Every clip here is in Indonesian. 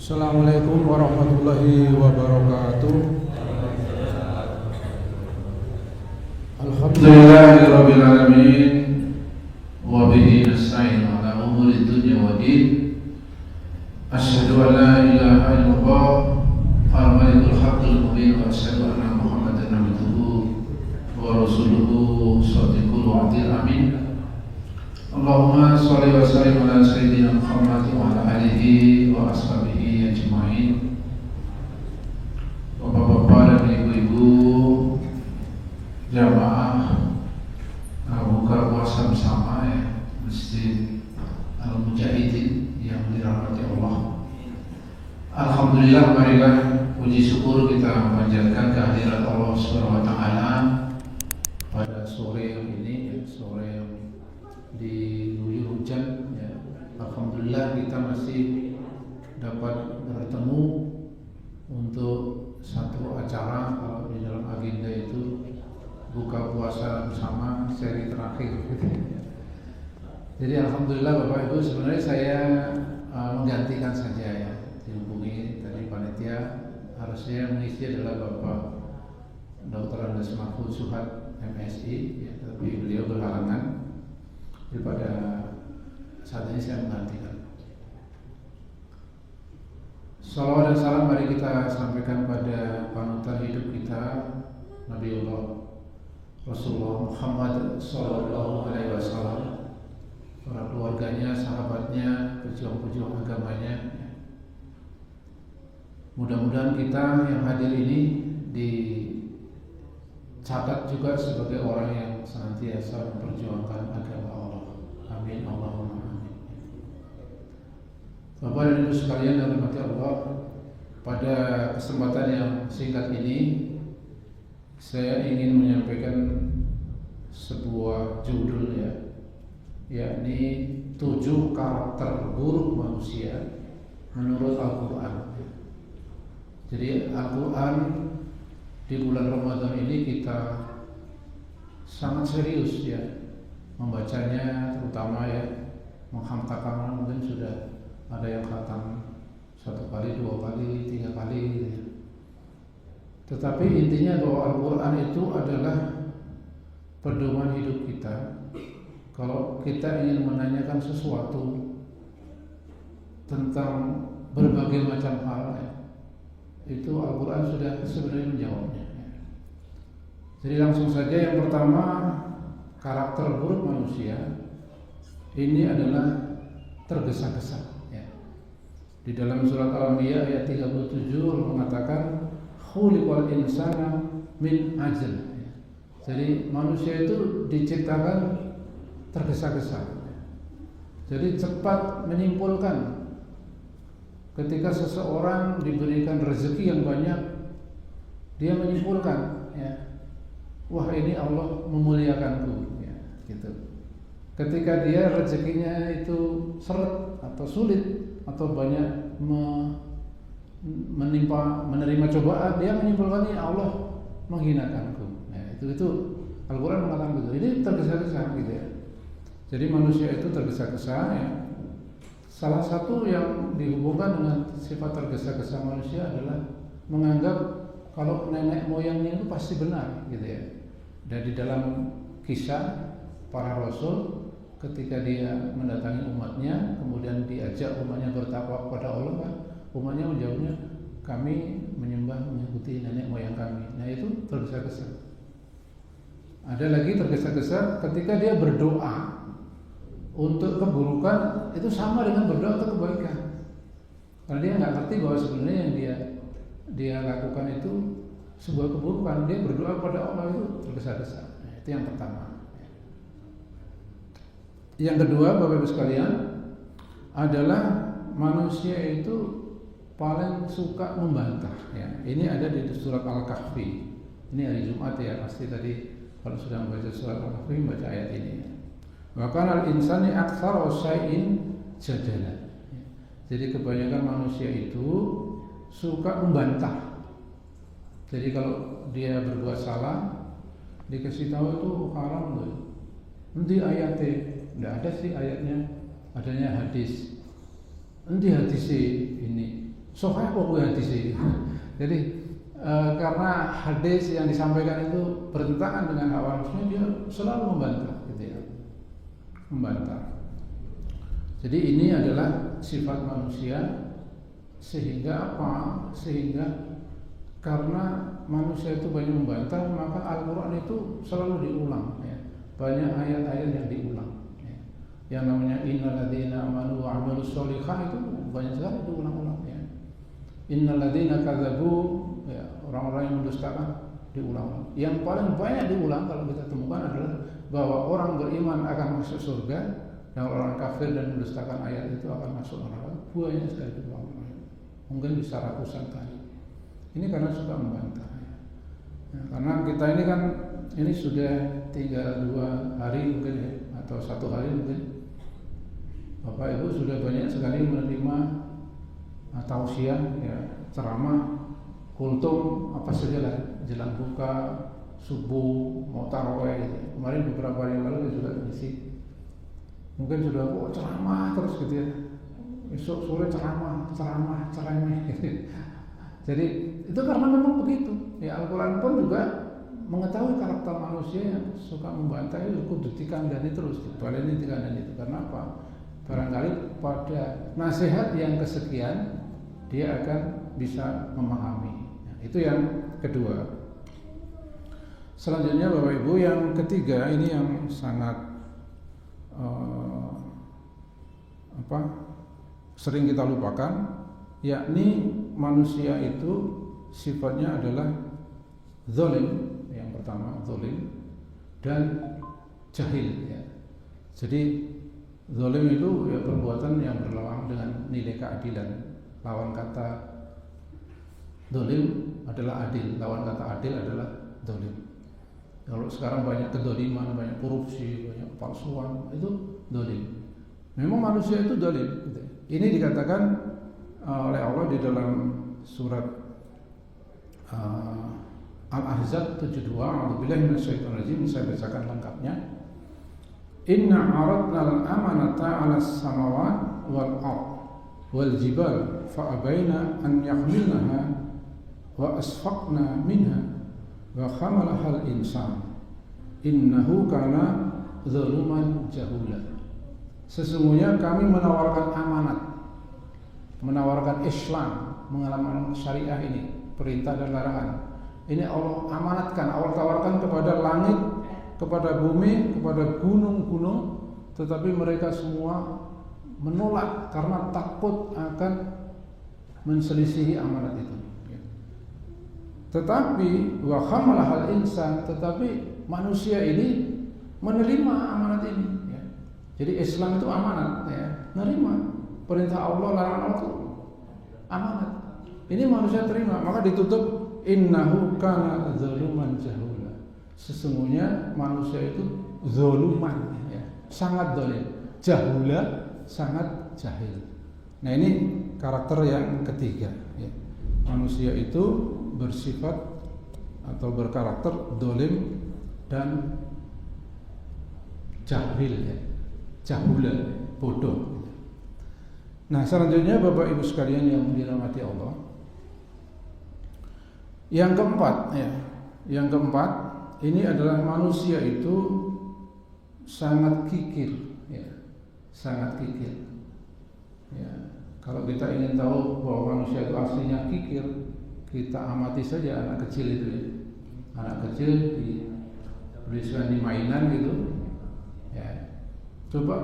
Assalamualaikum warahmatullahi wabarakatuh. Alhamdulillahirabbil alamin wa bihi nasta'in ala umuri dunya waddin. Asyhadu an la ilaha illallah al-malikul haqqul mubin wa asyhadu anna Muhammadan abduhu wa rasuluhu shadiqul wa'dil amin. Allahumma shalli wa sallim ala sayyidina Muhammad wa ala alihi wa ashabihi ajma'in. Bapak-bapak dan ibu-ibu jamaah buka puasa bersama ya Masjid Al-Mujahidin yang dirahmati Allah. Alhamdulillah, marilah puji syukur kita panjatkan kehadirat Allah Subhanahu wa taala pada sore yang ini, sore yang diguyur hujan ya. Alhamdulillah kita masih dapat bertemu untuk satu acara kalau di dalam agenda itu buka puasa bersama seri terakhir. Jadi alhamdulillah Bapak Ibu, sebenarnya saya menggantikan saja ya, dihubungi tadi panitia, harusnya yang mengisi adalah Bapak Dr. Andes Mahfud Suhat MSI ya, tapi beliau berhalangan. Daripada saat ini saya menggantikan. Salawat dan salam mari kita sampaikan pada panutan hidup kita, Nabiullah Rasulullah Muhammad sallallahu alaihi wasallam, para keluarganya, sahabatnya, pejuang-pejuang agamanya. Mudah-mudahan kita yang hadir ini dicatat juga sebagai orang yang senantiasa memperjuangkan agama Allah. Amin Allahumma amin. Bapak dan Ibu sekalian yang dirahmati Allah, pada kesempatan yang singkat ini saya ingin menyampaikan sebuah judul ya, yakni 7 karakter buruk manusia menurut Al-Quran. Jadi Al-Quran di bulan Ramadan ini kita sangat serius ya membacanya, terutama ya menghamtakan, mungkin sudah ada yang khatam 1 kali, 2 kali, 3 kali gitu ya. Tetapi intinya bahwa Al-Quran itu adalah pedoman hidup kita. Kalau kita ingin menanyakan sesuatu tentang berbagai macam hal ya, itu Al-Quran sudah sebenarnya menjawabnya ya. Jadi langsung saja yang pertama, karakter buruk manusia ini adalah tergesa-gesa ya. Di dalam surat Al-Anbiya ayat 37 mengatakan khuliqal insana min ajal ya. Jadi manusia itu diciptakan tergesa-gesa ya. Jadi cepat menyimpulkan. Ketika seseorang diberikan rezeki yang banyak, dia menyimpulkan ya, wah ini Allah memuliakanku ya, gitu. Ketika dia rezekinya itu seret atau sulit atau banyak menerima cobaan, dia menyimpulkan ini Allah menghinakanku. Nah, itu Al-Quran mengatakan begitu. Ini tergesa-gesa gitu ya. Jadi manusia itu tergesa-gesa ya. Salah satu yang dihubungkan dengan sifat tergesa-gesa manusia adalah menganggap kalau nenek moyangnya itu pasti benar gitu ya. Dan di dalam kisah para rasul ketika dia mendatangi umatnya, kemudian diajak umatnya bertakwa kepada Allah, kan umatnya menjawabnya, kami menyembah mengikuti nenek moyang kami. Nah itu tergesa-gesa. Ada lagi tergesa-gesa ketika dia berdoa untuk keburukan, itu sama dengan berdoa untuk kebaikan. Karena dia nggak ngerti bahwa sebenarnya yang dia lakukan itu sebuah keburukan. Dia berdoa kepada Allah itu tergesa-gesa. Nah, itu yang pertama. Yang kedua, Bapak Ibu sekalian, adalah manusia itu paling suka membantah ya. Ini ada di surat Al-Kahfi. Ini hari Jumat ya, pasti tadi kalau sudah membaca surat Al-Kahfi baca ayat ini ya. Bahkan al-insani aktsara syai'in jadala. Jadi kebanyakan manusia itu suka membantah. Jadi kalau dia berbuat salah, dikasih tahu itu haram loh. Nanti ayatnya, tidak ada sih ayatnya, adanya hadis. Nanti hadis ini Soalnya apa hadis ini? Jadi karena hadis yang disampaikan itu bertentangan dengan hawa nafsunya, dia selalu membantah, gitu ya, membantah. Jadi ini adalah sifat manusia, sehingga apa? Sehingga karena manusia itu banyak membantah, maka Al-Quran itu selalu diulang, ya. Banyak ayat-ayat yang diulang, ya. Yang namanya innal ladzina amanu wa 'amilus sholihat itu banyak sekali diulang-ulang, ya. Innal ladzina kadzabu, ya, orang-orang yang mendustakan, diulang. Yang paling banyak diulang kalau kita temukan adalah bahwa orang beriman akan masuk surga dan orang kafir dan mendustakan ayat itu akan masuk neraka. Banyak sekali diulang, mungkin bisa ratusan kali. Ini karena suka membantah, ya. Nah, karena kita ini kan ini sudah tinggal 2 hari mungkin, ya, atau 1 hari mungkin. Bapak Ibu sudah banyak sekali menerima tausiah, ya, ceramah, kultum, apa saja lah, jelang buka, subuh, mau tarawih, gitu. Kemarin beberapa hari yang lalu juga ngisi. Mungkin sudah ceramah terus gitu ya. Besok sore ceramah, gitu. Jadi itu karena memang begitu. Ya, Al-Quran pun juga mengetahui karakter manusia yang suka membantah itu, kudu dikandani terus, dibaleni dikandani itu. Karena apa? Barangkali pada nasihat yang kesekian dia akan bisa memahami. Nah, itu yang kedua. Selanjutnya Bapak Ibu, yang ketiga ini yang sangat sering kita lupakan, yakni manusia itu sifatnya adalah zalim. Yang pertama zalim dan jahil, ya. Jadi zalim itu ya perbuatan yang berlawanan dengan nilai keadilan. Lawan kata zalim adalah adil, lawan kata adil adalah zalim. Kalau sekarang banyak kedoliman, banyak korupsi, banyak palsuan, itu zalim. Memang manusia itu zalim, gitu. Ini dikatakan oleh Allah di dalam surat Al-Ahzab 72. A'udzubillahi minasyaitonirrajim. Saya bacakan lengkapnya. Inna aradna al-amanata 'alas samawati wal ardh wal jibal fa abaina an yahmilnaha wa asfaqna minha wa hamalaha al-insan innahu kana zaluman jahula. Sesungguhnya kami menawarkan amanat, menawarkan Islam, mengamalkan syariah ini, perintah dan larangan. Ini Allah amanatkan, Allah tawarkan kepada langit, kepada bumi, kepada gunung-gunung, tetapi mereka semua menolak karena takut akan menselisihi amanat itu. Tetapi wa hamalahal insan, tetapi manusia ini menerima amanat ini, ya. Jadi Islam itu amanat, ya. Menerima perintah Allah, larangan Allah itu amanat. Ini manusia terima, maka ditutup innahu kana zaluman jahula. Sesungguhnya manusia itu zaluman, ya, sangat zalim. Jahula, sangat jahil. Nah, ini karakter yang ketiga, ya. Manusia itu bersifat atau berkarakter zalim dan jahil, ya. Jahula, bodoh. Nah, selanjutnya Bapak Ibu sekalian yang dirahmati Allah, yang keempat, ya, yang keempat ini adalah manusia itu sangat kikir, ya, sangat kikir. Ya, kalau kita ingin tahu bahwa manusia itu aslinya kikir, kita amati saja anak kecil itu, ya. Anak kecil diberikan di mainan gitu, ya. Coba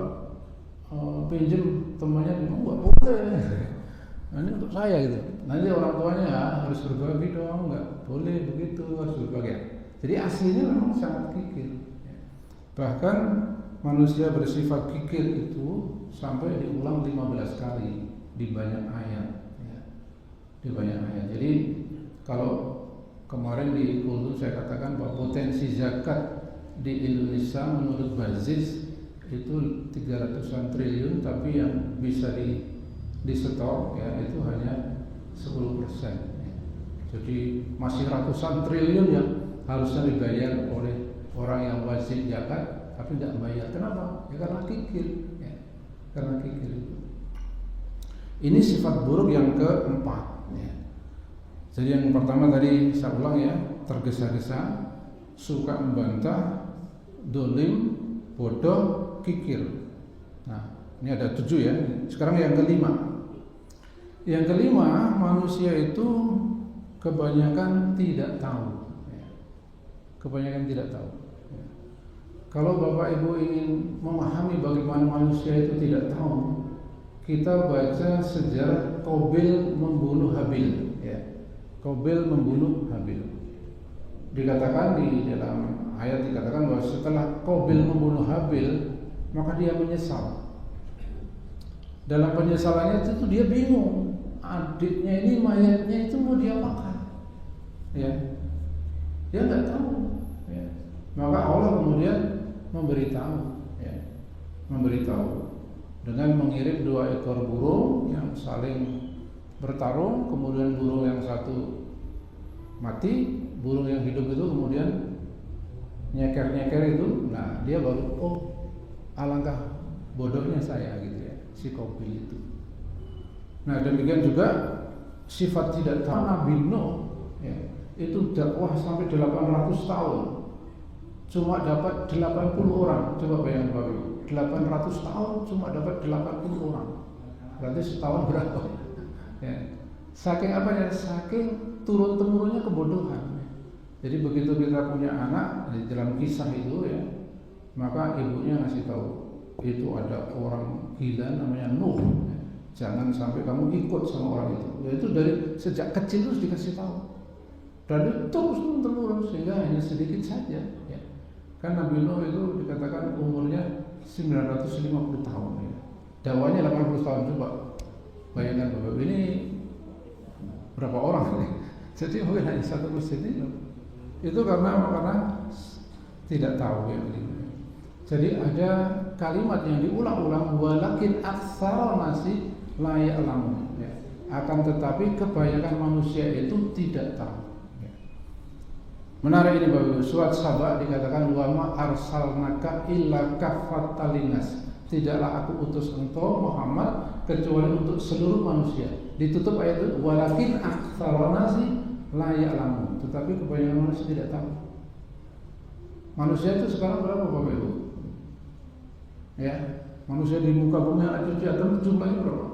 pinjam temannya, enggak boleh. Nah, ini untuk saya gitu. Nanti orang tuanya harus berbagi dong, enggak boleh begitu, harus berbagi. Jadi aslinya memang sangat kikir. Bahkan manusia bersifat kikir itu sampai diulang 15 kali di banyak ayat, ya. Di banyak ayat. Jadi kalau kemarin di kultum saya katakan bahwa potensi zakat di Indonesia menurut Bazis itu 300-an triliun, tapi yang bisa disetor, ya, itu hanya 10%, ya. Jadi masih ratusan triliun yang harusnya dibayar oleh orang yang wajib zakat tapi tidak bayar. Kenapa? Ya karena kikir, ya. Karena kikir itu. Ini sifat buruk yang keempat. Jadi yang pertama tadi saya ulang ya, tergesa-gesa, suka membantah, dolim, bodoh, kikir. Nah, ini ada 7 ya. Sekarang yang kelima. Yang kelima, manusia itu kebanyakan tidak tahu. Kebanyakan tidak tahu. Kalau Bapak Ibu ingin memahami bagaimana manusia itu tidak tahu, kita baca sejarah Qabil membunuh Habil. Qabil membunuh Habil. Dikatakan di dalam ayat dikatakan bahwa setelah Qabil membunuh Habil, maka dia menyesal. Dalam penyesalannya itu dia bingung, adiknya ini mayatnya itu mau dia makan, ya, dia nggak tahu, ya. Maka Allah kemudian memberitahu dengan mengirim 2 ekor burung yang saling bertarung, kemudian burung yang satu mati, burung yang hidup itu kemudian nyeker itu, nah dia baru alangkah bodohnya saya gitu ya, si Qabil itu. Nah demikian juga sifat tidak tahu Nabi Nuh ya, itu dakwah sampai 800 tahun cuma dapat 80 orang, coba bayangkan Bapak Ibu, 800 tahun cuma dapat 80 orang, berarti setahun berapa? Ya. Saking apa ya? Saking turun temurunnya kebodohan. Jadi begitu kita punya anak di dalam kisah itu ya, maka ibunya ngasih tahu itu ada orang gila namanya Nuh. Jangan sampai kamu ikut sama orang itu. Ya, itu dari sejak kecil terus dikasih tahu. Dan itu terus turun temurun sehingga hanya sedikit saja. Ya. Kan Nabi Nuh itu dikatakan umurnya 950 tahun. Ya. Dakwahnya 80 tahun coba. Bayangkan Bapak, ini berapa orang ini? Jadi mungkin hanya satu masjid ini. Itu karena tidak tahu ya. Jadi ada kalimat yang diulang-ulang, walakin aktsara nasi la ya'lamun. Ya. Akan tetapi kebanyakan manusia itu tidak tahu. Ya. Menarik ini Bapak. Surat Saba dikatakan wa ma arsalnaka illa kaffatan linnas. Tidaklah aku utus engkau Muhammad kecuali untuk seluruh manusia. Ditutup ayat itu walakin aktsara nasi la ya'lamun. Tetapi kebanyakan manusia tidak tahu. Manusia itu sekarang berapa Bapak Ibu? Ya, manusia di muka bumi yang cuci atom jumlahnya berapa?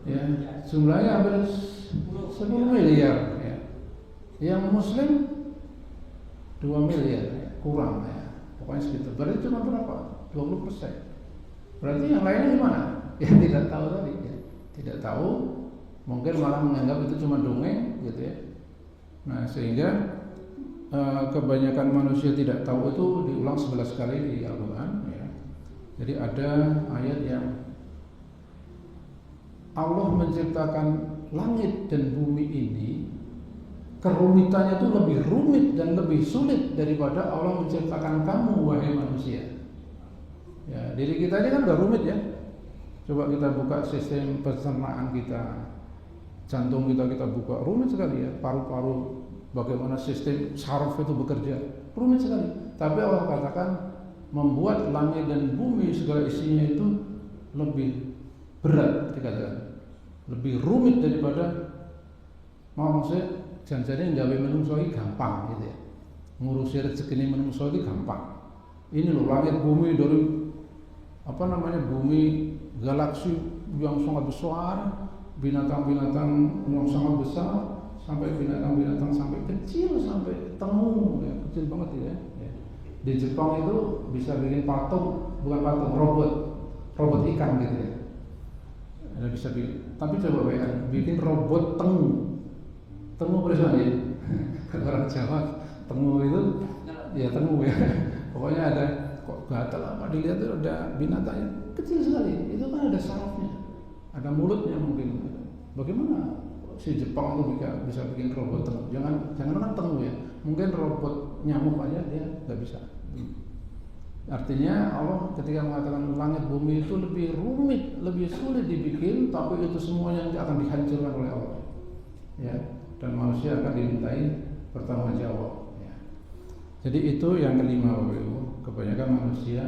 Ya, jumlahnya hampir 10 miliar. Ya. Yang Muslim 2 miliar, ya. Kurang ya. Pokoknya segitu. Berarti cuma berapa? 20%. Berarti yang lainnya gimana? Ya tidak tahu tadi. Ya. Tidak tahu, mungkin malah menganggap itu cuma dongeng, gitu ya. Nah sehingga kebanyakan manusia tidak tahu itu diulang 11 kali di Al-Quran. Ya. Jadi ada ayat yang Allah menciptakan langit dan bumi ini, kerumitannya itu lebih rumit dan lebih sulit daripada Allah menciptakan kamu wahai manusia. Ya, diri kita ini kan udah rumit ya. Coba kita buka sistem pencernaan kita, jantung kita buka, rumit sekali ya. Paru-paru, bagaimana sistem saraf itu bekerja, rumit sekali. Tapi Allah katakan membuat langit dan bumi segala isinya itu lebih berat, dikatakan lebih rumit daripada maksudnya janjane gawe menungso iki gampang gitu ya. Ngurusi rezekine menungso iki gampang. Ini loh langit bumi dari bumi galaksi yang sangat besar, binatang-binatang yang sangat besar, sampai binatang-binatang sampai kecil, sampai tengu ya, kecil banget ya. Di Jepang itu bisa bikin patung, bukan patung, robot ikan gitu ya. Ada bisa bikin, tapi coba bayangkan bikin robot tengu bersama ya. Orang Jawa tengu itu ya tengu ya. Pokoknya ada kok gatal apa dilihat itu ada binatangnya kecil sekali. Itu kan ada sarafnya, ada mulutnya mungkin. Bagaimana si Jepang itu bisa bikin robot tengu? Jangan kan tengu ya. Mungkin robot nyamuk aja dia nggak bisa. Artinya Allah ketika mengatakan langit bumi itu lebih rumit, lebih sulit dibikin, tapi itu semuanya akan dihancurkan oleh Allah. Ya, dan manusia akan dimintai bertanggungjawab. Ya. Jadi itu yang kelima Bapak Ibu, kebanyakan manusia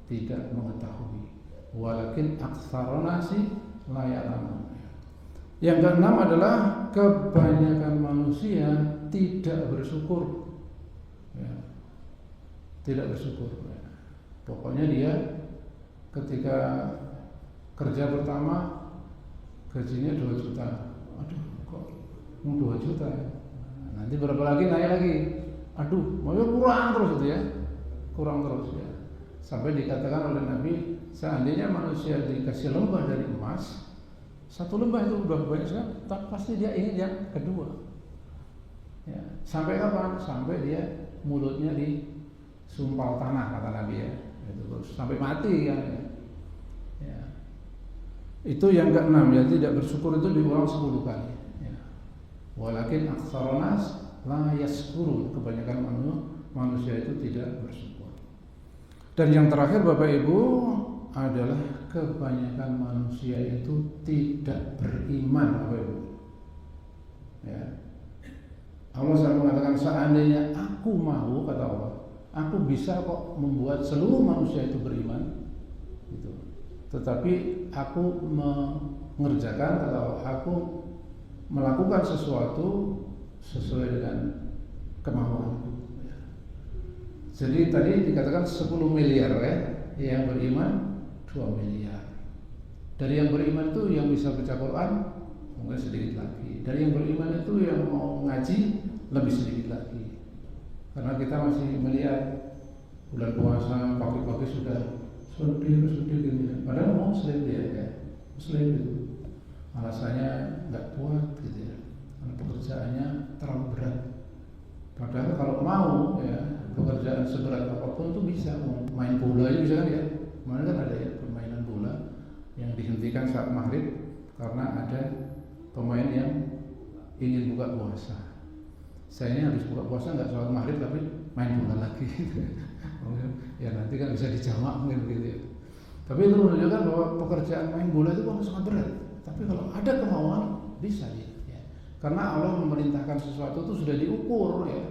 tidak mengetahui. Walakin aktsarun nasi la ya'lamun. Yang keenam adalah kebanyakan manusia tidak bersyukur, ya, tidak bersyukur. Ya. Pokoknya dia ketika kerja pertama gajinya 2 juta, aduh kok mau 2 juta ya? Nanti berapa lagi naik lagi, aduh mau kurang terus itu ya, kurang terus ya. Sampai dikatakan oleh Nabi, seandainya manusia dikasih lembah dari emas, 1 lembah itu udah banyak sekali, tapi pasti dia ingin yang kedua. Ya. Sampai kapan? Sampai dia mulutnya disumpal tanah, kata Nabi ya. Itu terus sampai mati kan. Ya. Itu yang keenam ya, tidak bersyukur itu diulang 10 kali. Ya. Walakin aktsarun nas la yashkurun, kebanyakan manusia itu tidak bersyukur. Dan yang terakhir Bapak Ibu adalah kebanyakan manusia itu tidak beriman, Bapak Ibu. Ya. Allah selalu mengatakan seandainya aku mau, kata Allah, aku bisa kok membuat seluruh manusia itu beriman. Gitu. Tetapi aku mengerjakan, kata Allah, aku melakukan sesuatu sesuai dengan kemauanku. Jadi tadi dikatakan 10 miliar ya, yang beriman 2 miliar. Dari yang beriman itu yang bisa baca Quran mungkin sedikit lagi. Dari yang beriman itu yang mau ngaji lebih sedikit lagi. Karena kita masih melihat bulan puasa pagi-pagi sudah sedih gitu. Padahal Muslim dia ya, Muslim itu. Alasannya nggak kuat gitu ya, karena pekerjaannya terlalu berat. Padahal kalau mau ya, pekerjaan seberat apapun tuh bisa. Main bola aja bisa kan ya. Kemarin kan ada ya permainan bola yang dihentikan saat maghrib karena ada pemain yang ingin buka puasa. Saya ini habis buka puasa nggak sholat maghrib tapi main bola lagi. Ya nanti kan bisa dijamak mungkin begitu ya. Tapi itu menunjukkan bahwa pekerjaan main bola itu kan sangat berat. Tapi kalau ada kemauan bisa ya. Karena Allah memerintahkan sesuatu itu sudah diukur ya.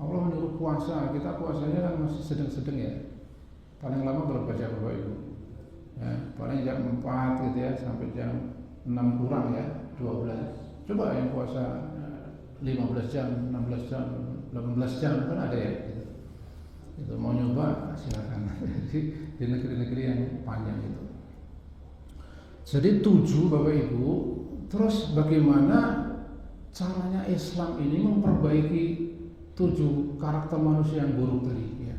Allah menyuruh puasa, kita puasanya kan masih sedang-sedang ya. Paling lama berapa jam Bapak Ibu? Ya, paling jam 4 gitu ya, sampai jam 6 kurang ya, 12. Coba yang puasa 15 jam, 16 jam, 18 jam kan ada ya gitu. Itu mau nyoba silakan. Di negeri-negeri yang panjang itu. Jadi 7 Bapak Ibu. Terus bagaimana caranya Islam ini memperbaiki 7 karakter manusia yang buruk tadi ya.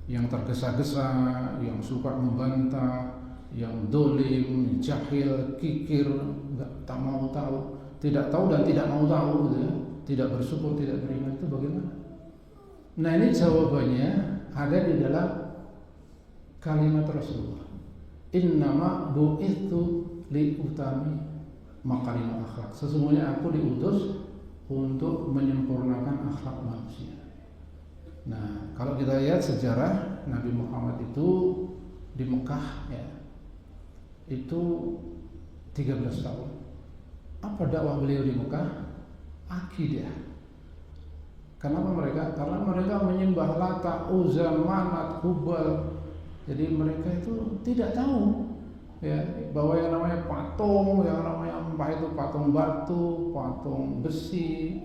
Yang tergesa-gesa, yang suka membantah, yang dolim, jahil, kikir, tak mau tahu, tidak tahu dan tidak mau tahu gitu ya. Tidak bersyukur, tidak beriman, itu bagaimana? Nah ini jawabannya ada di dalam kalimat Rasulullah. Innama bu'ithu li'utami makarimah akhlak. Sesungguhnya aku diutus untuk menyempurnakan akhlak manusia. Nah, kalau kita lihat sejarah Nabi Muhammad itu di Mekah ya, itu 13 tahun. Apa dakwah beliau di Mekah? Akidah. Kenapa mereka? Karena mereka menyembah Lata, Uzza, Manat, Hubal. Jadi mereka itu tidak tahu ya bahwa yang namanya patung, yang namanya entah itu patung batu, patung besi,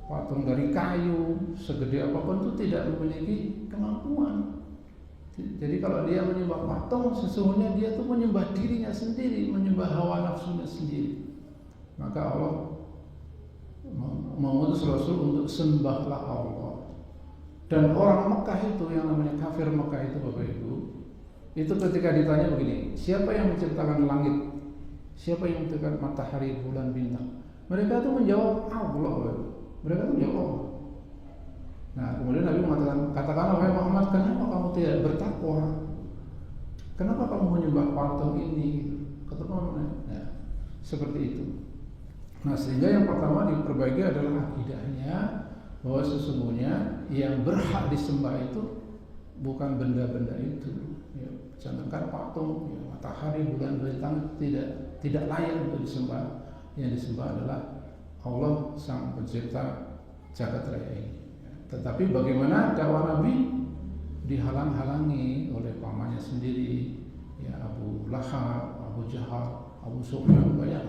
patung dari kayu, segede apapun itu tidak memiliki kemampuan. Jadi kalau dia menyembah patung, sesungguhnya dia itu menyembah dirinya sendiri, menyembah hawa nafsunya sendiri. Maka Allah mengutus Rasul untuk sembahlah Allah. Dan orang Mekah itu yang namanya kafir Mekah itu Bapak Ibu, itu ketika ditanya begini, siapa yang menciptakan langit? Siapa yang menciptakan matahari, bulan, bintang? Mereka itu menjawab Allah. Mereka itu menjawab Allah. Nah kemudian Nabi mengatakan, katakanlah wahai Muhammad, kenapa kamu tidak bertakwa? Kenapa kamu menyembah patung ini? Nah, seperti itu. Nah sehingga yang pertama diperbaiki adalah akidahnya, bahwa sesungguhnya yang berhak disembah itu bukan benda-benda itu. Ya, jangankan patung, ya, matahari, bulan, bintang tidak layak untuk disembah. Yang disembah adalah Allah Sang Pencipta jagat raya ini. Tetapi bagaimana dakwah Nabi dihalang-halangi oleh pamannya sendiri, ya Abu Lahab, Abu Jahal, Abu Sufyan, banyak.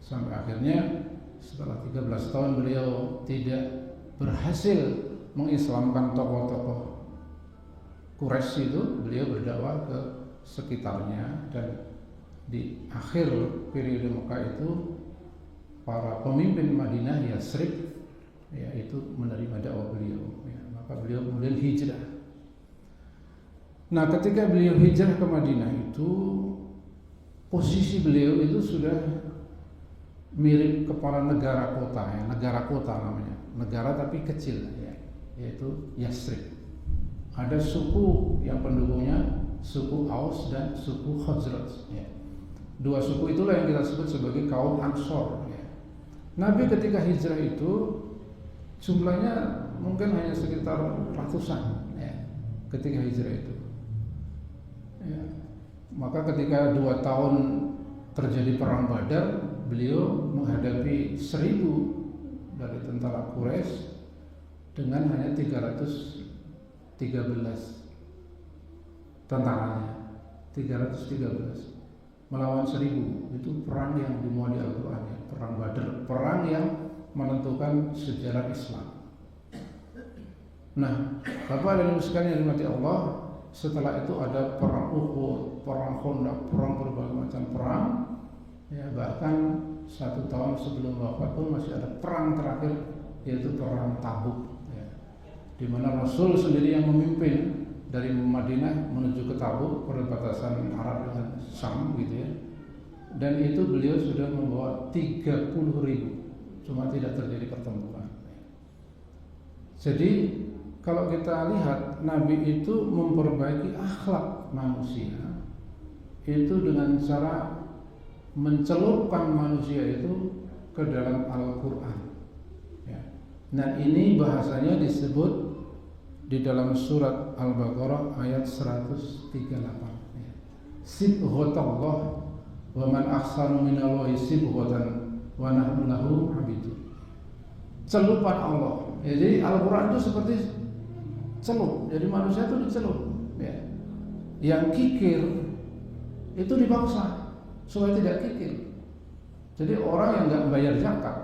Sampai akhirnya setelah 13 tahun beliau tidak berhasil mengislamkan tokoh-tokoh Quraisy itu, beliau berdakwah ke sekitarnya, dan di akhir periode Mekah itu para pemimpin Madinah Yasrib itu menerima dakwah beliau, maka beliau kemudian hijrah. Nah, ketika beliau hijrah ke Madinah itu, posisi beliau itu sudah mirip kepala negara kota, negara kota namanya, negara tapi kecil, yaitu Yasrib. Ada suku yang pendukungnya, suku Aus dan suku Khazraj. Dua suku itulah yang kita sebut sebagai kaum Ansor. Nabi ketika hijrah itu jumlahnya mungkin hanya sekitar ratusan, ketika hijrah itu. Maka ketika 2 tahun terjadi perang Badar, beliau menghadapi 1000 dari tentara Quraisy dengan hanya 313 tentaranya, 313 melawan 1000. Itu perang yang dimuat di Al-Quran, perang Badar, perang yang menentukan sejarah Islam. Nah, Bapak dan Ibu sekalian yang dirahmati Allah, setelah itu ada perang Uhud, perang Khandaq, perang berbagai macam perang. Bahkan 1 tahun sebelum wafat pun masih ada perang terakhir, yaitu perang Tabuk, di mana Rasul sendiri yang memimpin dari Madinah menuju ke Tabuk, perbatasan Arab dengan Syam, dan itu beliau sudah membawa 30.000, cuma tidak terjadi pertempuran. Jadi kalau kita lihat, Nabi itu memperbaiki akhlak manusia itu dengan cara mencelupkan manusia itu ke dalam Al-Quran. Nah, ini bahasanya disebut di dalam surat Al-Baqarah ayat 138. Sibghatallah wa man ahsanu minallahi sibghatan wa nahnu lahu abidun. Celupan Allah. Jadi Al-Quran itu seperti celup. Jadi manusia itu dicelup. Yang kikir itu dipaksa supaya tidak kikir. Jadi orang yang nggak bayar zakat,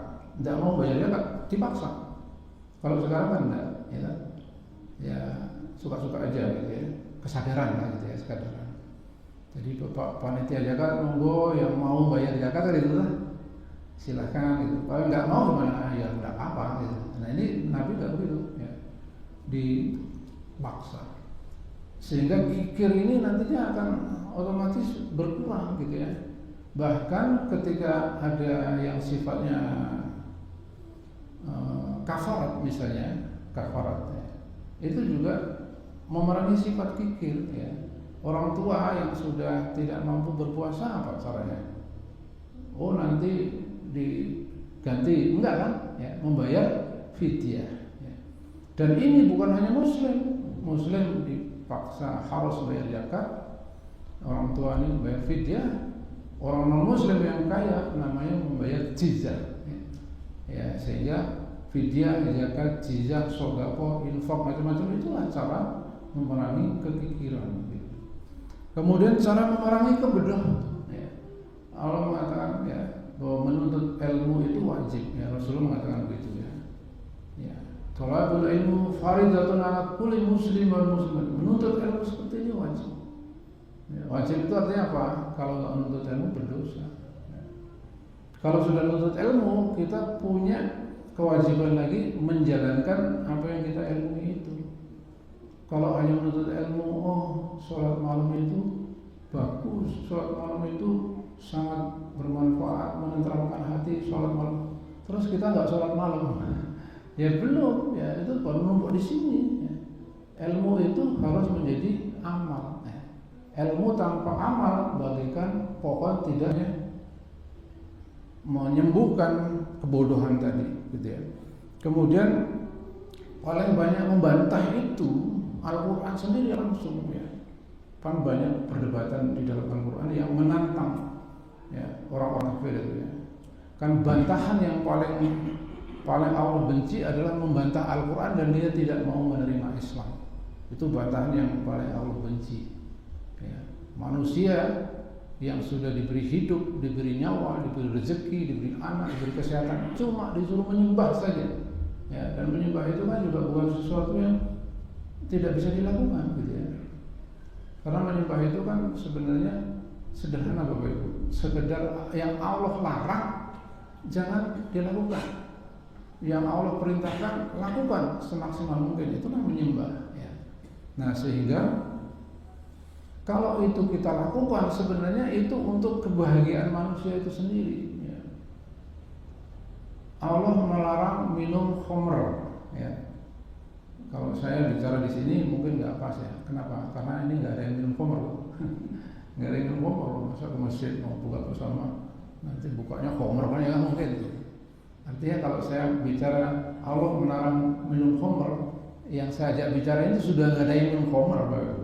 nggak mau bayar zakat, dipaksa. Kalau sekarang kan enggak, ya suka-suka aja kesadaran lah kesadaran. Jadi Bapak panitia zakat monggo yang mau bayar zakat kan lah, silakan Kalau nggak mau gimana? Ya nggak apa-apa Nah, ini Nabi nggak begitu, dipaksa. Sehingga kikir ini nantinya akan otomatis berkurang Bahkan ketika ada yang sifatnya kafarat misalnya, itu juga memerangi sifat kikir. Orang tua yang sudah tidak mampu berpuasa, apa caranya? Oh, nanti diganti, enggak kan? Membayar fidyah. Dan ini bukan hanya Muslim dipaksa harus bayar zakat, orang tua ini bayar fidyah. Orang non Muslim yang kaya namanya membayar jizyah. Sehingga fidyah, zakat, jizyah, sedekah, infak, macam-macam itulah cara memerangi kekikiran. Kemudian cara memerangi kebenaran. Allah mengatakan bahwa menuntut ilmu itu wajib. Rasulullah mengatakan begitu. Thalabul ilmu faridatun ala kulli muslim wal muslimat. Menuntut ilmu seperti ini wajib. Wajib itu artinya apa? Kalau nggak menuntut ilmu berdosa. Kalau sudah menuntut ilmu, kita punya kewajiban lagi menjalankan apa yang kita ilmui itu. Kalau hanya menuntut ilmu, sholat malam itu bagus, sholat malam itu sangat bermanfaat, menenteramkan hati, sholat malam. Terus kita nggak sholat malam, belum, itu baru numpuk di sini. Ilmu itu harus menjadi amal. Ilmu tanpa amal bagaikan pohon tidaknya menyembuhkan kebodohan tadi, Kemudian paling banyak membantah itu Al-Quran sendiri langsung, Kan banyak perdebatan di dalam Al-Quran yang menantang, orang-orang kafir itu, Kan bantahan yang paling Allah benci adalah membantah Al-Quran dan dia tidak mau menerima Islam. Itu bantahan yang paling Allah benci. Manusia yang sudah diberi hidup, diberi nyawa, diberi rezeki, diberi anak, diberi kesehatan, cuma disuruh menyembah saja. Ya, dan menyembah itu kan juga bukan sesuatu yang tidak bisa dilakukan, gitu ya. Karena menyembah itu kan sebenarnya sederhana Bapak Ibu, sekedar yang Allah larang jangan dilakukan, yang Allah perintahkan lakukan semaksimal mungkin, itulah menyembah. Ya. Nah sehingga kalau itu kita lakukan sebenarnya itu untuk kebahagiaan manusia itu sendiri. Ya. Allah melarang minum khamr. Ya. Kalau saya bicara di sini mungkin nggak pas ya. Kenapa? Karena ini nggak ada yang minum khamr. Nggak ada yang minum khamr. Masa ke masjid mau buka bersama nanti bukanya khamr kan ya mungkin. Artinya kalau saya bicara Allah melarang minum khamr, yang saya ajak bicara ini sudah nggak ada yang minum khamr, Bapak.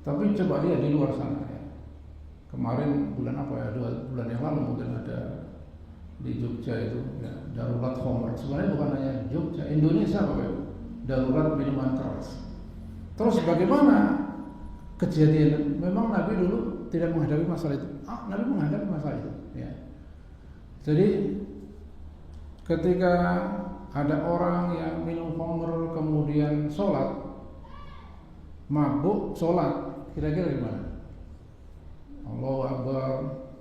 Tapi coba lihat di luar sana ya. Kemarin bulan apa ya? 2 bulan yang lalu mungkin ada di Jogja itu ya, darurat khamr. Sebenarnya bukan hanya Jogja, Indonesia Bapak Ibu, darurat minuman keras. Terus bagaimana kejadian? Memang Nabi dulu tidak menghadapi masalah itu. Nabi menghadapi masalah itu ya. Jadi ketika ada orang yang minum khamr kemudian sholat, mabuk sholat, kira-kira gimana? Allahu Akbar,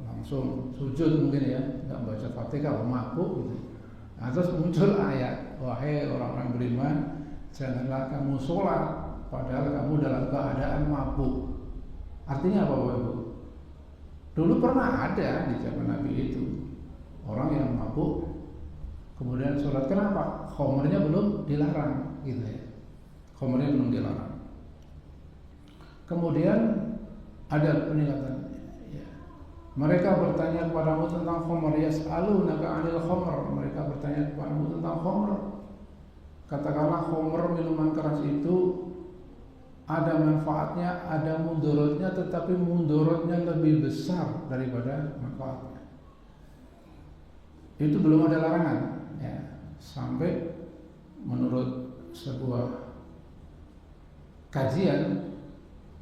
langsung sujud mungkin ya, nggak baca Fatihah, mabuk gitu. Nah, terus muncul ayat, wahai orang-orang beriman, janganlah kamu sholat padahal kamu dalam keadaan mabuk. Artinya apa Bapak Ibu? Dulu pernah ada di zaman Nabi itu orang yang mabuk kemudian sholat. Kenapa? Khamrnya belum dilarang gitu ya. Khamrnya belum dilarang. Kemudian ada peningkatan ya. Mereka bertanya kepadamu tentang khamr, yas'alunaka 'anil khamr. Mereka bertanya kepadamu tentang khamr. Katakanlah khamr, minuman keras itu ada manfaatnya, ada mudaratnya, tetapi mudaratnya lebih besar daripada manfaatnya. Itu belum ada larangan ya. Sampai menurut sebuah kajian,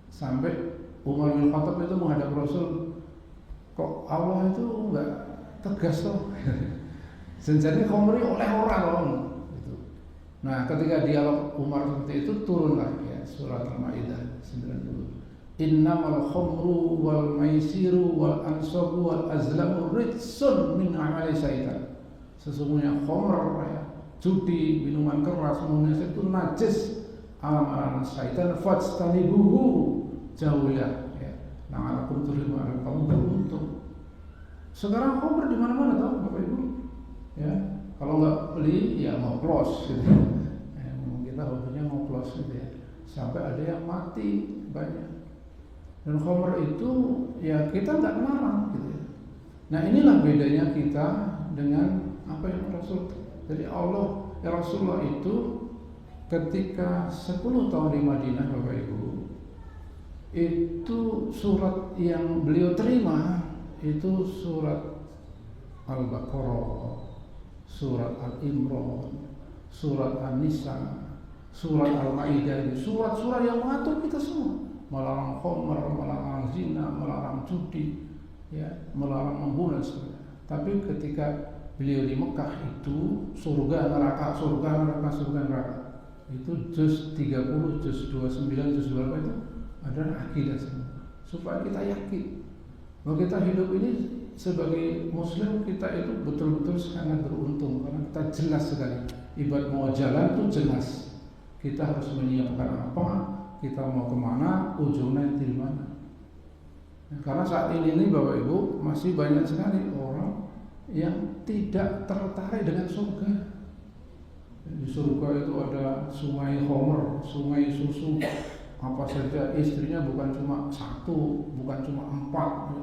sampai Umar bin Khattab itu menghadap Rasul, kok Allah itu enggak tegas toh? Senjata khamri oleh orang gitu. Nah, ketika dialog Umar seperti itu turunlah ya surat Al-Maidah 90. Innamal khamru wal maisiru wal ansabu wal azlamu rijsun min amali syaitan. Sesungguhnya khamr ya, judi, minuman keras, semuanya itu najis amalan syaitan, fajtanibuhu, jauhlah ya. La'allakum tuflihun, kamu beruntung. Sekarang khamr di mana-mana tahu Bapak Ibu. Ya, kalau nggak beli ya ngoplos gitu. Ya, kita hobinya ngoplos gitu ya. Sampai ada yang mati banyak. Dan khamr itu ya kita nggak melarang gitu ya. Nah inilah bedanya kita dengan apa yang Rasul. Jadi Allah ya Rasulullah itu ketika 10 tahun di Madinah Bapak Ibu, itu surat yang beliau terima itu surat Al-Baqarah, surat Al-Imran, surat An-Nisa, surat Al-Maidah. Surat-surat yang mengatur kita semua, melarang khamr, melarang zina, melarang judi, ya, melarang membunuh. Tapi ketika beliau di Mekah itu surga neraka, surga neraka, surga neraka. Itu juz 30, juz 29, juz 28 itu adalah akidah semua. Supaya kita yakin bahwa kita hidup ini sebagai muslim, kita itu betul-betul sangat beruntung karena kita jelas sekali ibarat mau jalan itu jelas. Kita harus menyiapkan apa, kita mau kemana, ujungnya di mana. Nah, karena saat ini Bapak Ibu masih banyak sekali orang yang tidak tertarik dengan surga. Di surga itu ada sungai khamr, sungai susu, apa saja. Istrinya bukan cuma 1, bukan cuma 4.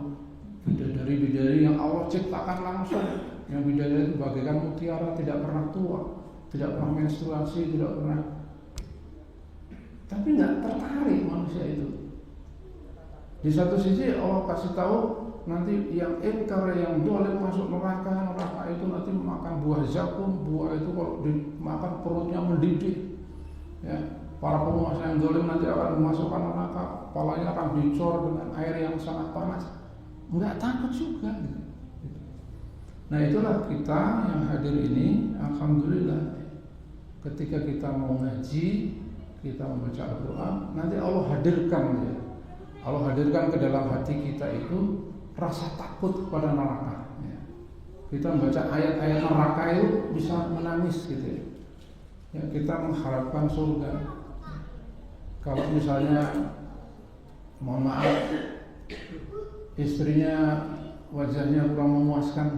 Bidadari-bidadari yang Allah ciptakan langsung. Yang bidadari itu bagaikan mutiara, tidak pernah tua, tidak pernah menstruasi, tidak pernah. Tapi nggak tertarik manusia itu. Di satu sisi Allah kasih tahu nanti yang ingkar, yang dolim masuk neraka. Neraka itu nanti makan buah zakum. Buah itu kalau dimakan perutnya mendidih ya. Para penguasa yang dolim nanti akan memasukkan neraka, kepalanya akan dicor dengan air yang sangat panas. nggak takut juga. Gitu. Nah itulah kita yang hadir ini, alhamdulillah. Ketika kita mau ngaji, kita membaca Al-Quran, nanti Allah hadirkan ya. Allah hadirkan ke dalam hati kita itu rasa takut kepada neraka. Ya. Kita membaca ayat-ayat neraka itu bisa menangis gitu ya. Ya, kita mengharapkan surga. Kalau misalnya, mohon maaf, istrinya wajahnya kurang memuaskan,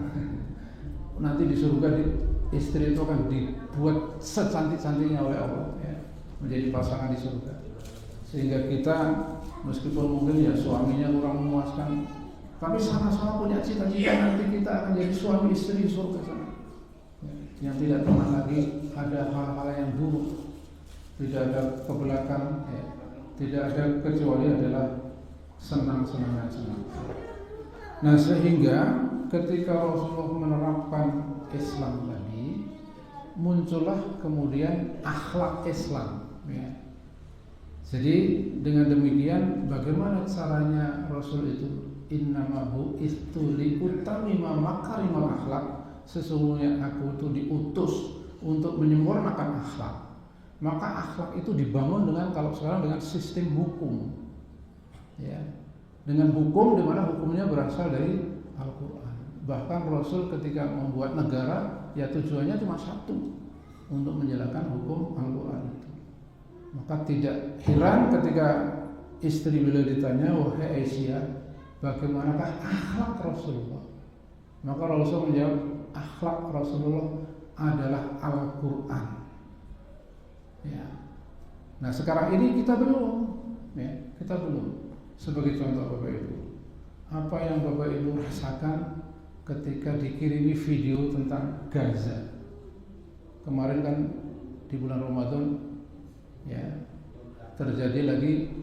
nanti di surga istri itu akan dibuat secantik-cantiknya oleh Allah ya, menjadi pasangan di surga. Sehingga kita meskipun mungkin ya suaminya kurang memuaskan, tapi sama-sama punya cita-cita nanti kita akan jadi suami istri di surga sana. Yang tidak pernah lagi ada hal-hal yang buruk, tidak ada kebelakangan, ya. Tidak ada kecuali adalah senang-senang. Nah sehingga ketika Rasulullah menerapkan Islam tadi, muncullah kemudian akhlak Islam. Ya. Jadi dengan demikian bagaimana caranya Rasul itu? Innamahu istu liutamima makarimal akhlak. Sesungguhnya aku itu diutus untuk menyempurnakan akhlak. Maka akhlak itu dibangun dengan, kalau sekarang dengan sistem hukum, ya, dengan hukum di mana hukumnya berasal dari Al-Quran. Bahkan Rasul ketika membuat negara, ya tujuannya cuma satu, untuk menjalankan hukum Al-Quran itu. Maka tidak heran ketika istri beliau ditanya, wahai Aisyah, bagaimanakah akhlak Rasulullah? Maka Rasul menjawab, akhlak Rasulullah adalah Al-Quran. Ya. Nah sekarang ini kita belum, ya, kita belum. Sebagai contoh Bapak Ibu, apa yang Bapak Ibu rasakan ketika dikirimi video tentang Gaza? Kemarin kan di bulan Ramadan, ya, terjadi lagi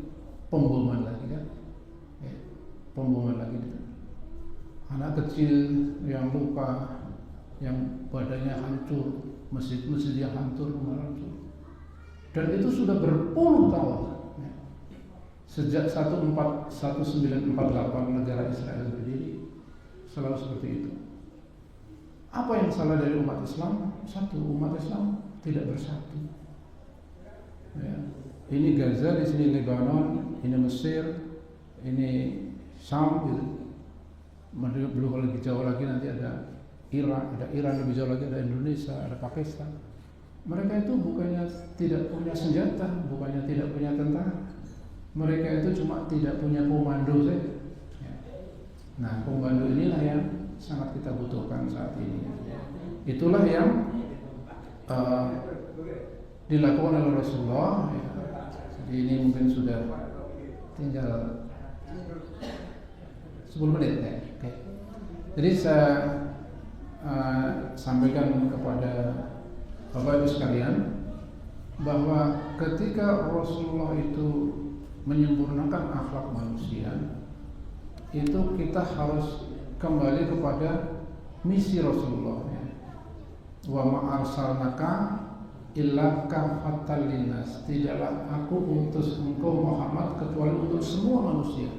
pemboman lagi kan, ya, pemboman lagi. Anak kecil yang luka, yang badannya hancur, masjid-masjid yang hancur, dan itu sudah berpuluh tahun ya. Sejak 1948 negara Israel berdiri selalu seperti itu. Apa yang salah dari umat Islam? Satu, umat Islam tidak bersatu ya. Ini Gaza, di sini Lebanon, ini Mesir, ini Syam gitu. Belum kalau lebih jauh lagi nanti ada Iran lebih jauh lagi ada Indonesia, ada Pakistan. Mereka itu bukannya tidak punya senjata, bukannya tidak punya tentara. Mereka itu cuma tidak punya komando saja. Nah, komando inilah yang sangat kita butuhkan saat ini. Itulah yang dilakukan oleh Rasulullah. Jadi ini mungkin sudah tinggal 10 menit ya. Oke. Jadi saya sampaikan kepada Bapak Ibu sekalian bahwa ketika Rasulullah itu menyempurnakan akhlak manusia, itu kita harus kembali kepada misi Rasulullah ya. Wa ma arsalnaka illa kafatan linnas. Tidaklah aku utus engkau Muhammad kecuali untuk semua manusia.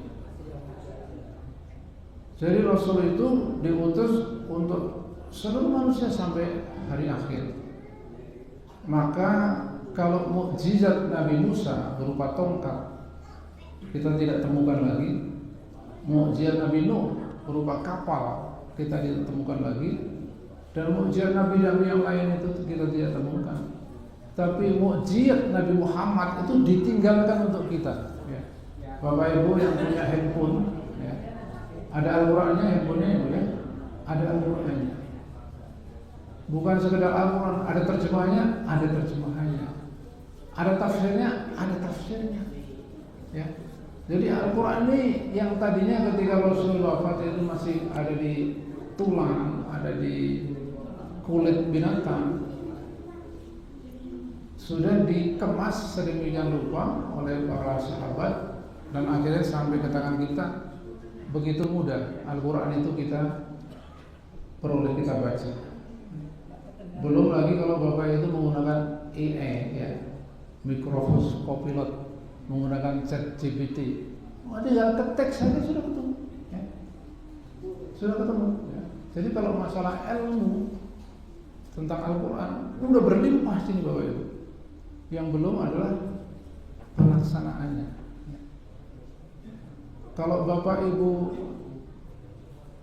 Jadi Rasul itu diutus untuk seluruh manusia sampai hari akhir. Maka kalau mukjizat Nabi Musa berupa tongkat kita tidak temukan lagi, mukjizat Nabi Nuh berupa kapal kita tidak temukan lagi, dan mukjizat Nabi-Nabi yang lain itu kita tidak temukan. Tapi mukjizat Nabi Muhammad itu ditinggalkan untuk kita ya. Bapak Ibu yang punya handphone ya, ada Al-Qurannya, handphonenya ya, ada Al-Qurannya. Bukan sekedar Al-Quran, ada terjemahannya, ada terjemahannya. Ada tafsirnya, ada tafsirnya. Ya. Jadi Al-Quran ini yang tadinya ketika Rasulullah wafat itu masih ada di tulang, ada di kulit binatang, sudah dikemas sedemikian rupa oleh para sahabat dan akhirnya sampai ke tangan kita begitu mudah. Al-Quran itu kita peroleh, kita baca. Belum lagi kalau Bapak itu menggunakan AI ya, Microsoft Copilot, menggunakan ChatGPT, tinggal ketik saja sudah ketemu ya. sudah ketemu. Ya. Jadi kalau masalah ilmu tentang Al-Quran udah berlimpah sini Bapak Ibu. Yang belum adalah pelaksanaannya. Ya. Kalau Bapak Ibu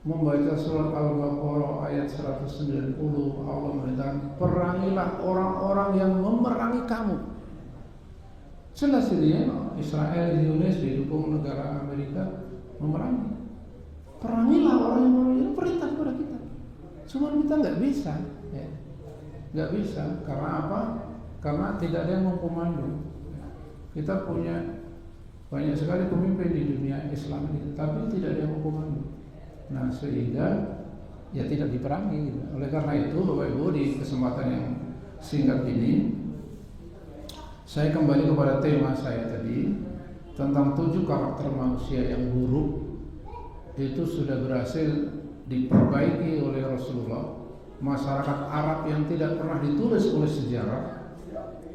membaca surat Al-Baqarah ayat 190, Allah menyatakan, perangilah orang-orang yang memerangi kamu. Jelas ini ya, Israel, Zionis didukung negara Amerika memerangi. Perangilah orang yang memerangi, itu perintah kepada kita. Cuma kita nggak bisa, ya. Nggak bisa. Karena apa? Karena tidak ada yang mengkomando. Kita punya banyak sekali pemimpin di dunia Islam ini, tapi tidak ada yang mengkomando. Nah, sehingga ya tidak diperangi. Oleh karena itu, Bapak Ibu, di kesempatan yang singkat ini, saya kembali kepada tema saya tadi tentang 7 karakter manusia yang buruk. Itu sudah berhasil diperbaiki oleh Rasulullah. Masyarakat Arab yang tidak pernah ditulis oleh sejarah,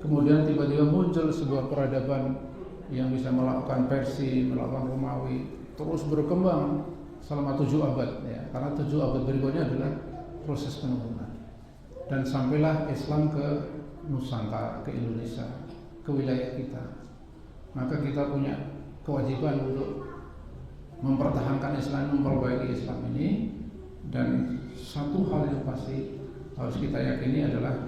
kemudian tiba-tiba muncul sebuah peradaban yang bisa melakukan Persia, melakukan Romawi, terus berkembang selama 7 abad ya. Karena 7 abad berikutnya adalah proses penurunan. Dan sampailah Islam ke Nusantara, ke Indonesia, ke wilayah kita. Maka kita punya kewajiban untuk mempertahankan Islam, memperbaiki Islam ini. Dan satu hal yang pasti harus kita yakini adalah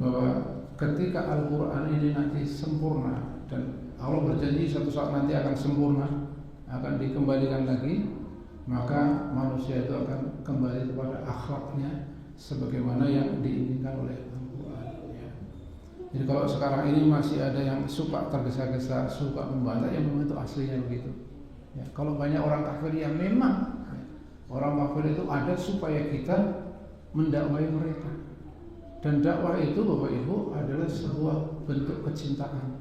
bahwa ketika Al-Quran ini nanti sempurna, dan Allah berjanji suatu saat nanti akan sempurna, akan dikembalikan lagi, maka manusia itu akan kembali kepada akhlaknya sebagaimana yang diinginkan oleh Al-Quran ya. Jadi kalau sekarang ini masih ada yang suka tergesa-gesa, suka membantah, ya memang itu aslinya begitu ya. Kalau banyak orang kafir yang memang ya, orang kafir itu ada supaya kita mendakwai mereka. Dan dakwah itu Bapak Ibu adalah sebuah bentuk kecintaan.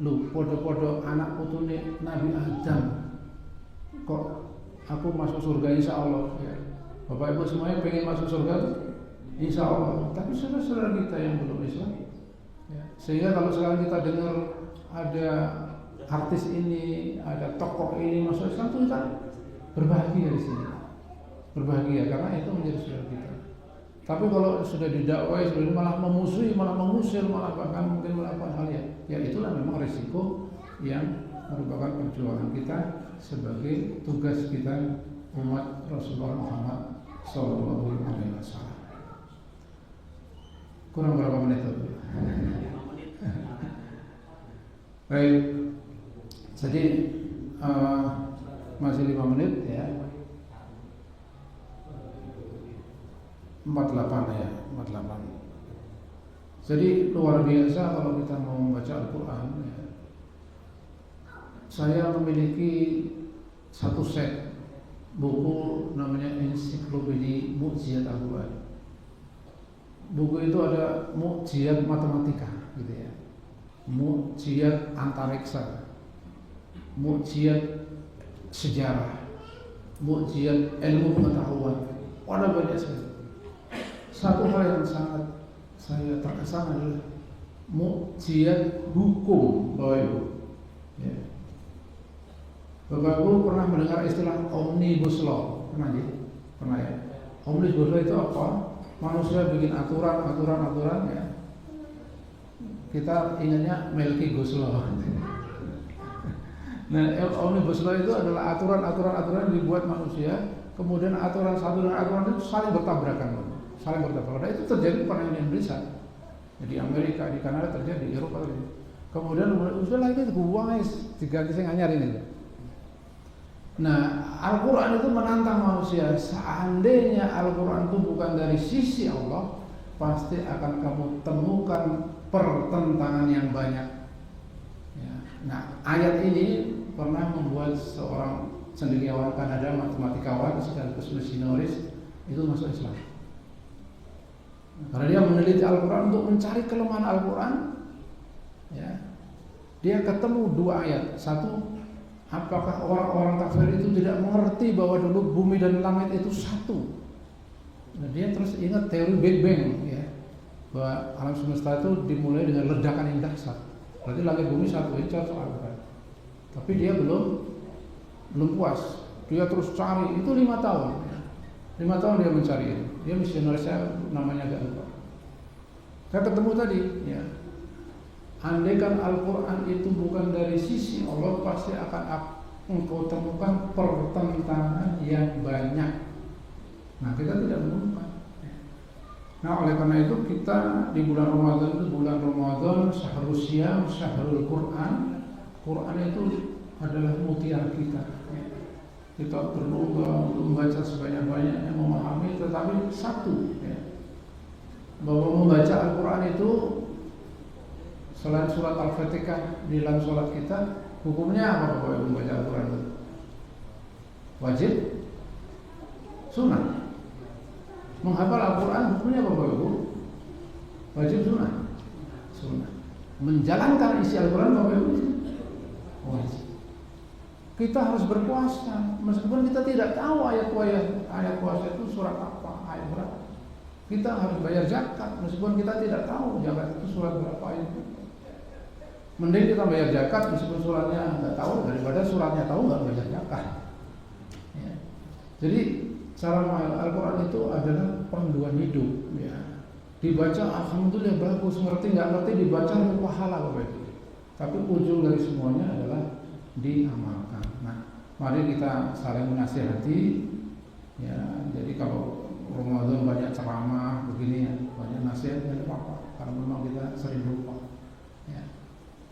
Lu podo-podo anak putune Nabi Adam kok aku masuk surga insya Allah ya. Bapak Ibu semuanya pengen masuk surga insya Allah. Tapi saudara-saudara kita yang belum Islam ya. Sehingga kalau sekarang kita dengar ada artis ini, ada tokoh ini masuk Islam, itu kita berbahagia di sini. Berbahagia karena itu menjadi saudara kita. Tapi kalau sudah didakwai, sudah malah memusuhi, malah mengusir, malah bahkan mungkin melakukan hal ya itulah memang risiko yang merupakan perjuangan kita sebagai tugas kita umat Rasulullah Muhammad SAW. Kurang berapa menit itu? Baik, jadi masih 5 menit ya. 48 ya, 48. Jadi luar biasa kalau kita mau membaca Al-Quran ya. Saya memiliki satu set buku namanya Ensiklopedia Mu'jizat Al-Quran. Buku itu ada mu'jizat matematika gitu ya, mu'jizat antariksa, mu'jizat sejarah, mu'jizat ilmu pengetahuan. Ada banyak sekali. Satu hal yang sangat saya terkesan adalah mu'jizat hukum Bapak Ibu ya. Bapak Ibu pernah mendengar istilah Omnibus Law? Pernah ya? Pernah ya? Omnibus Law itu apa? Manusia bikin aturan ya. Kita ingatnya Melky Goslow. Nah, Omnibus Law itu adalah aturan yang dibuat manusia, kemudian aturan satu dan aturan itu saling bertabrakan. Nah, itu terjadi bukan hanya di Indonesia, di Amerika, di Kanada terjadi, di Eropa terjadi. Kemudian udahlah itu guys diganti saya nganyar ini. Nah, Al-Quran itu menantang manusia. Seandainya Al-Quran itu bukan dari sisi Allah, pasti akan kamu temukan pertentangan yang banyak ya. Nah, ayat ini pernah membuat seorang cendekiawan Kanada, matematikawan sekaligus misionaris itu masuk Islam. Karena dia meneliti Al-Quran untuk mencari kelemahan Al-Quran ya. Dia ketemu 2 ayat. Satu, apakah orang-orang kafir itu tidak mengerti bahwa dulu bumi dan langit itu satu. Nah, dia terus ingat teori Big Bang ya, bahwa alam semesta itu dimulai dengan ledakan yang dahsyat. Berarti langit bumi satu, itu Al-Quran. Tapi dia belum puas. Dia terus cari, itu 5 tahun ya. 5 tahun dia mencari itu. Dia misionaris, saya namanya agak lupa. Saya ketemu tadi, ya. Andaikan Al-Quran itu bukan dari sisi Allah, pasti akan engkau temukan pertentangan yang banyak. Nah, kita tidak menemukan. Nah, oleh karena itu kita di bulan Ramadan itu bulan Ramadan, syahrul syam, syahrul Quran. Quran itu adalah mutiara kita. Kita perlu membaca sebanyak-banyaknya, memahami, tetapi satu, ya, bahwa membaca Al-Quran itu selain surat Al-Fatihah di dalam sholat kita, hukumnya apa Bapak Ibu membaca Al-Quran itu? Wajib? Sunnah? Menghafal Al-Quran hukumnya apa Bapak Ibu? Wajib sunnah? Sunnah. Menjalankan isi Al-Quran Bapak Ibu? Wajib. Kita harus berpuasa meskipun kita tidak tahu ayat puasa itu surat apa, ayat berapa. Kita harus bayar zakat meskipun kita tidak tahu zakat itu surat berapa ayat. Mending kita bayar zakat meskipun suratnya nggak tahu daripada suratnya tahu nggak bayar zakat. Ya. Jadi cara memahami Al-Quran itu adalah panduan hidup. Ya. Dibaca alhamdulillah bagus, ngerti nggak ngerti dibaca lebih pahala Bapak Ibu. Tapi ujung dari semuanya adalah diamalkan. Nah, mari kita saling menasihati. Ya, jadi kalau Ramadan banyak ceramah begini ya, banyak nasihat tidak apa-apa, karena memang kita sering lupa. Ya.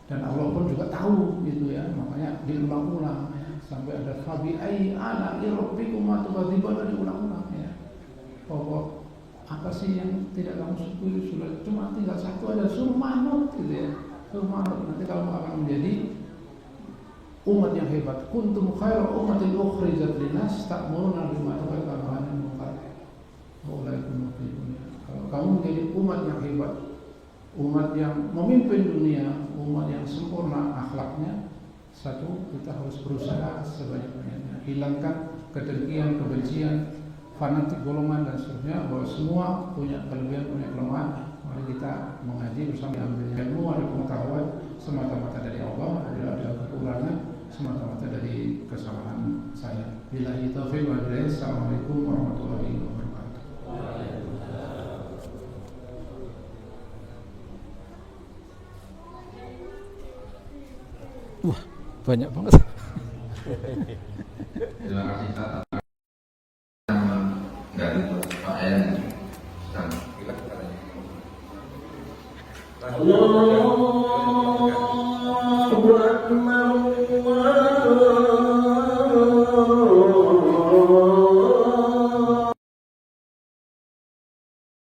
Dan Allah pun juga tahu gitu ya, makanya diulang-ulang ya, sampai ada fabi ai ana rabbikum atubadzibana diulang-ulang ya. Pokok apa sih yang tidak kamu syukuri, sudah cuma tinggal satu aja, suruh manut gitu ya. Suruh manut, nanti kamu akan menjadi umat yang hebat. Kuntum khairu ummatin ukhrijat linnas ta'muruna bil ma'ruf wa tanhauna 'anil munkar wa ulaikum muflihun. Kalau kamu menjadi umat yang hebat, umat yang memimpin dunia, umat yang sempurna akhlaknya, satu, kita harus berusaha sebanyak-banyaknya hilangkan kedengkian, kebencian, fanatik golongan dan seterusnya, bahwa semua punya kelebihan, punya kelemahan. Mari kita mengaji bersama, ambil ilmu, ada pengetahuan semata-mata dari Allah, ada kekurangan semata-mata dari kesalahan saya. Billahi taufiq wal hidayah. Assalamualaikum warahmatullahi wabarakatuh. Wah, banyak banget. Terima kasih dari Pak Ayan. Allah